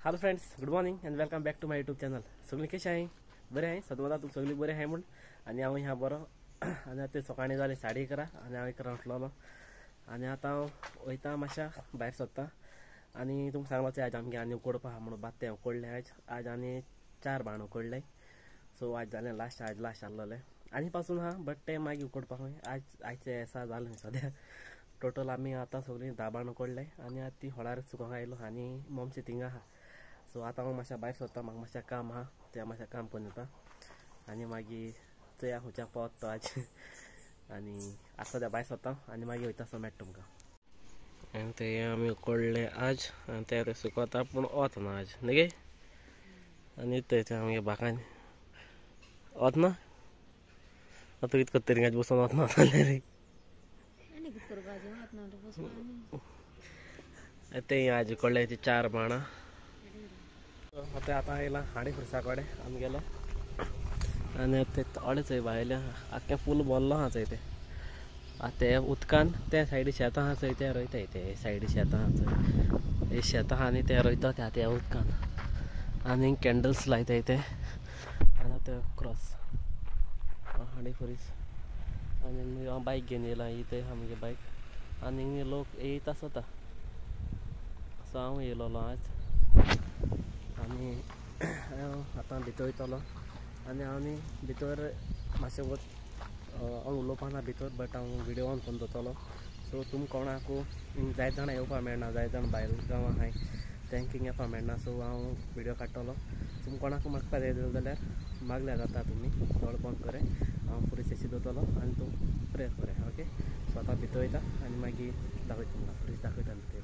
Hello friends, good morning and welcome back to my YouTube channel. सगळी कशी आहे? बरे आहे सदवदा तू सगळी बरे आहे म्हणून. आणि हांव ह्या बरो आणि ते सकाळी जाले 11:30 आणि हांव 11 उठलोलो आणि आता वयता मातशा भायर सरता. आणि तुमकां सांगलो आज आमगे आनी उकडपा आहा म्हणून बाते उकडले आज आनी 4 बाण उकडले. सो आज जालें लास्ट आहलोले आनी पासून हा बट ते मागीर उकडपाक आयचे एसा जालें सद्या. टोटल आमी आतां सगळीं 10 बाण उकडले आणि आता ती होळार सुकोंक आयलो आणि मम्मी थिंगा आहा. सो आता हांव मातशा भायर सरता, म्हाका मातशें काम आहा तें मातशें काम करून येता आनी मागीर चोया खुंयच्या पावता तो आज. आनी आतां सद्या भायर सरता आनी मागीर वयता सो मेळटा तुमकां. आनी ते आमी उकडले आज आनी ते सुकोता पूण वत ना आज न्ही गे. आनी ते आमगे बाकान वत ना आतां कितें करतली आज बसून वत ना रे. ते आज उकडले 4 बाणां. आता आयला हाडी खुर्सा कडेन आमी गेलो आनी ते थोडे चोय भायले आख्खें फूल भरलो आहा चोय ते. आतां ते उदकान ते सायडी शेत आहा चोय ते रोयताय ते सायडी शेत आहा चोय शेत आहा आनी ते रोयता ते उदकान आनी कॅन्डल्स लायताय ते. आनी ते क्रॉस हाडी खुरीस आनी हांव बायक घेवन येयला. ही ते आमगे बायक आनी लोक येयत आसता. सो हांव येयलोलो आज आनी हांव आतां भितर वयतलो आनी हांव न्ही भितर मातशें वत हांव उलोवपा ना भितर बट हांव विडियो ऑन करून दवरतलो. सो तुमकां कोणाकू जायत जाणां येवपा मेळना, जायत जाण भायर गांवां आहाय तेंकां हिंगा येवपा मेळना. सो हांव विडियो काडटलो. तुमकां कोणाकू मागपा जाय जाल्यार मागल्यार जाता तुमी दोळ बंद करे. हांव फुडें सेशी दवरतलो आनी तूं प्रेयर करे. ओके. सो आतां भितर वयता आनी मागीर दाखयता तुमकां फुडें दाखयता भितर.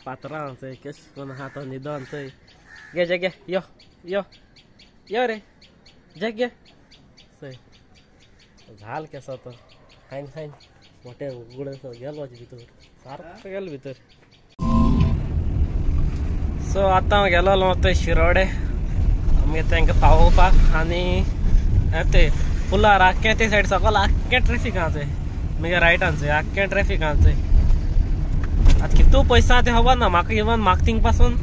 पात्रांव चोय केश कोन्न आहा तो न्हिदोन चोय. गे जे गे यो यो यो रे जे गे चोय झाल केसो तो हायन हायन मोठे उगडे गेलो भितर सारको गेलो भितर. सो आतां हांव गेलोलो थंय शिरोडे आमगे तांकां पावोवपाक आनी ते पुलार आख्खें ते सायड सकयल आख्खें ट्रॅफीक आहा थंय म्हगे रायटान चोय आख्खें ट्रॅफीक आहा थंय. आता कितू पयसा ते खबर ना म्हाका. इवन म्हाका थिंग पासून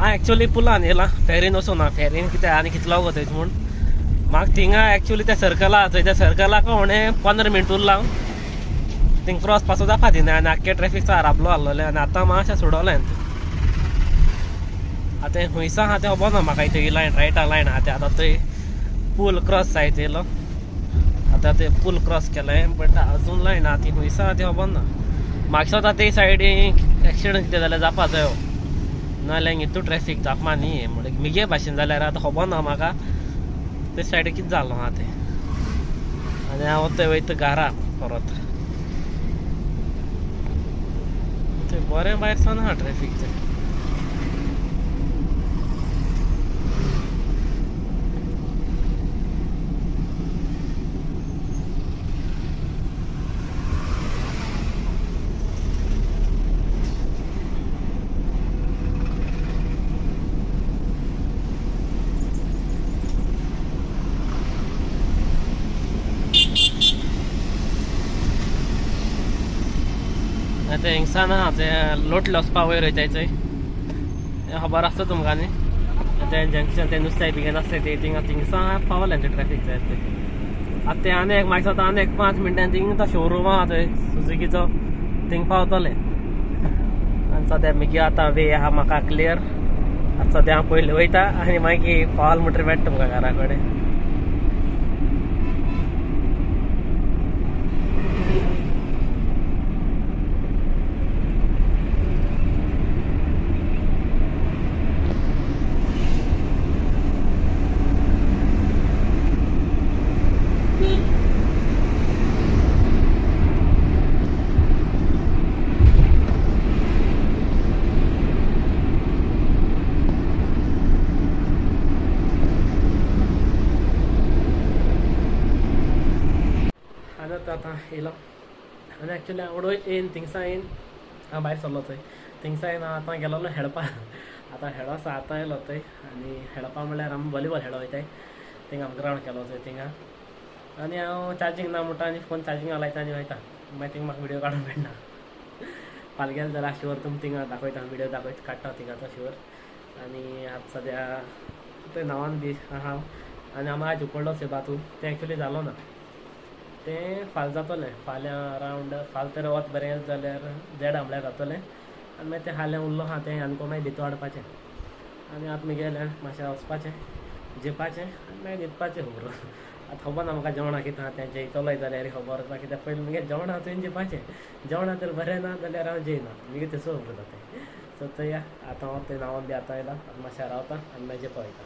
हांव एक्चुअली पुलान येयला, फेरीन वचूं ना. फेरीन कितें आनी कितलो लागो थंय म्हूण म्हाका थिंगा एक्चुअली त्या सर्कला आहा थंय त्या सर्कलाक उणें 15 मिनट उरलां थिंग क्रॉस पासूं जावपा दिना आनी आख्खे ट्रॅफीक राबलो आहलोलें. आनी आतां मातशें सोडोलें आतां खुंयसा आहा तें खबर ना म्हाका. थंय लायन रायटा लायन आहा तें आतां थंय पूल क्रॉस जायत येयलो. आतां तें पूल क्रॉस केलें बट अजून लायन आहा ती खुंयसा आहा तें खबर ना. म्हाका दिसता ते सायडीक एक्सिडंट कितें जाल्यार जावपा जायो नाल्यार हितू ट्रॅफीक जावपा न्ही म्हणल्यार म्हगे भाशेन जाल्यार आतां खबर ना म्हाका ते सायडीक कितें जालो आहा तें. आनी हांव थंय वयता घरा परत. थंय बरें भायर सावन आहा ट्रॅफीक थंय. ते हिंगसान आहा ते लोटले वचपा वयर वयताय चोय खबर आसता तुमकां न्ही. ते जंक्शन ते नुस्त्या बिगेन आसताय ते थिंगसा पावलें ते ट्रॅफीक जाय ते. आतां ते आनी एक म्हाका दिसता आनी 5 मिनटान थिंग तो शोरूम आहा थंय सुझुकीचो थिंग पावतले. आनी सद्या म्हगे आतां वे आहा म्हाका क्लियर आतां सद्या हांव पयलीं वयता आनी मागीर पावल म्हणटरी मेळटा तुमकां घरा कडेन. आतां येयलो आनी एक्चुली हांव येयन थिंगसा येयन हांव भायर सरलो थंय. थिंगसा येयन हांव आतां गेलोलो खेळपा. आतां खेळो आसा आतां येयलो थंय आनी खेळपा म्हणल्यार आमी वॉलीबॉल खेळो वयताय. थिंगा आमी ग्रावंड केलो थंय थिंगा. आनी हांव चार्जींग ना म्हणटा आनी फोन चार्जिंगाक लायता आनी वयता. मागीर थिंगा म्हाका विडियो काडूंक मेळना. फाल्यां गेले जाल्यार शुअर तुमकां थिंगा दाखयता, विडियो काडटा थिंगाचो शुअर. आनी आतां सद्या थंय न्हांवन बी आहा आनी आमी आयज उकडलोच बाथरूम. तें एक्चुली जालो ना, तें फाल्यां जातलें. फाल्यां अरावंड फाल्यां तर वत बरें जाल्यार देड म्हणल्यार जातलें. आनी मागीर तें हालें उरलो आहा तें आनी कोण मागीर भितर हाडपाचें. आनी आतां मुगेलें मातशें वचपाचें, जेवपाचें आनी मागीर न्हिदपाचें खबर. आतां खबर ना म्हाका जेवणा कितें आहा तें. जेयतलोय जाल्यार खबर आसा, कित्याक पयलीं मुगे जेवण आहा तुवें जेवपाचें. जेवणा तर बरें ना जाल्यार हांव जेयना, मुगे तेसो खबर जाता. सो चोया आतां हांव तें न्हांवन बी आतां येयला, मातशें रावता आनी मागीर जेवपा वयता.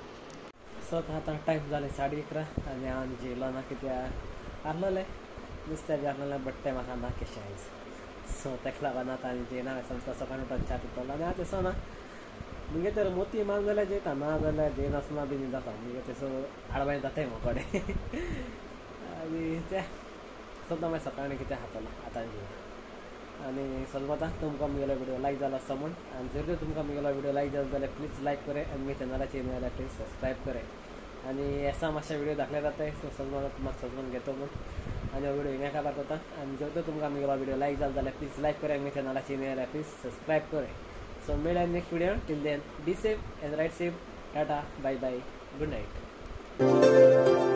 सो आतां टायम जालें 11:30 आनी हांव जेयलो ना, कित्याक आहलोलें नुस्तें बी आहलोलें बट तें म्हाका ना कशें आयज. सो तेका लागून आतां आनी जेयना. समजा सकाळीं उठोन च्या पितलो आनी हांव तेसो ना. मुगे तर मोती मार जाल्यार जेयता, ना जाल्यार जेयनासतना बी जाता. मुगे तेसो आडवाय जाताय म्हाका कडेन. आनी तें सद्दां मागीर सकाळीं कितें खातलो आतां जेवना. आनी समजा तुमकां मुगेलो विडियो लायक जालो आसता म्हूण. आनी जर तुमकां मुगेलो विडियो लायक जालो जाल्यार प्लीज लायक करे आनी मुगे चॅनलाचेर न्हू जाल्यार प्लीज सब्सक्रायब करे. आनी ऐसा मातशे विडियो दाखले जाताय. सो समजा तुमकां समजून घेतो म्हूण आनी हो विडियो हिंगा काबार करता. आनी जर तुमकां मुगेलो विडियो लायक जालो जाल्यार प्लीज लायक करे, मुगे चॅनलाचेर न्हू जाल्यार प्लीज सब्सक्रायब करे. सो मेळया next video. Till then be safe and right safe. Tata, bye bye, good night.